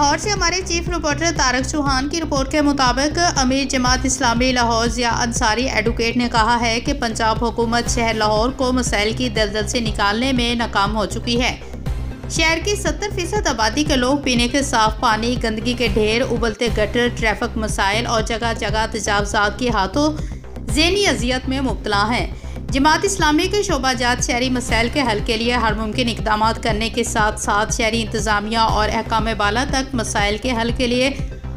लाहौर से हमारे chief reporter Tarak Chauhan की रिपोर्ट के मुताबिक अमीर जमात इस्लामी लाहौर ज़िया अंसारी एडवोकेट ने कहा है कि पंजाब हुकूमत शहर लाहौर को मसाइल की दलदल से निकालने में नाकाम हो चुकी है। शहर की 70% आबादी के लोग पीने के साफ पानी, गंदगी के ढेर, उबलते गटर, ट्रैफिक मसाइल और जगह जगह तजावुज़ात के हाथों ज़हनी अजियत में मुब्तला हैं। जमात इस्लामी के शोबाजात शहरी मसाइल के हल के लिए हर मुमकिन इक़दाम करने के साथ साथ शहरी इंतज़ामिया और अहकाम बाला तक मसाइल के हल के लिए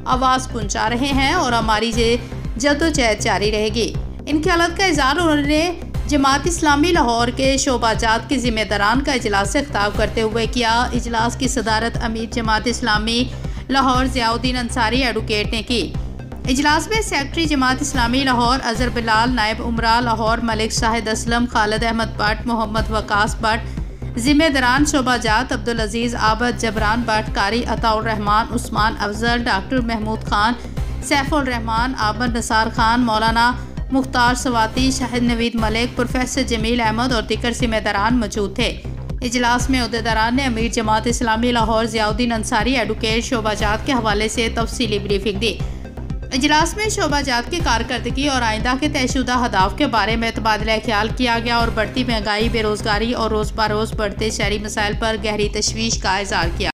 आवाज़ पहुँचा रहे हैं और हमारी जद्दोजहद जारी रहेगी। इन ख्यालात का इज़हार उन्होंने जमात इस्लामी लाहौर के शोबाजात के ज़िम्मेदारान का इजलास से खिताब करते हुए किया। इजलास की सदारत अमीर जमात इस्लामी लाहौर ज़ियाउद्दीन अंसारी एडवोकेट ने की। इजलास में सेक्रेटरी जमात इस्लामी लाहौर अजहर बिलाल, नायब उमरा लाहौर मलिक शाहिद असलम, खालिद अहमद भट्ट, मोहम्मद वकास भट्ट, ज़िम्मेदारान शोबाजात अब्दुल अजीज़ आबद, जबरान भट्ट, कारी अताउर रहमान, उस्मान अफजल, डॉक्टर महमूद खान, सैफुल रहमान, आबद नसार खान, मौलाना मुख्तार सवाती, शाहिद नवीद मलिक, प्रोफेसर जमील अहमद और दीगर ज़िम्मेदारान मौजूद थे। इजलास में अहदेदारान ने अमीर जमात इस्लामी लाहौर ज़ियाउद्दीन अंसारी एडवोकेट शोबाजात के हवाले से तफसीली ब्रीफिंग दी। इजलास में शोबाजात की कारकर्दगी और आइंदा के तयशुदा हदाफ के बारे में तबादला ख्याल किया गया और बढ़ती महंगाई, बेरोजगारी और रोज़ बरोज़ बढ़ते शहरी मसाइल पर गहरी तशवीश का इज़हार किया।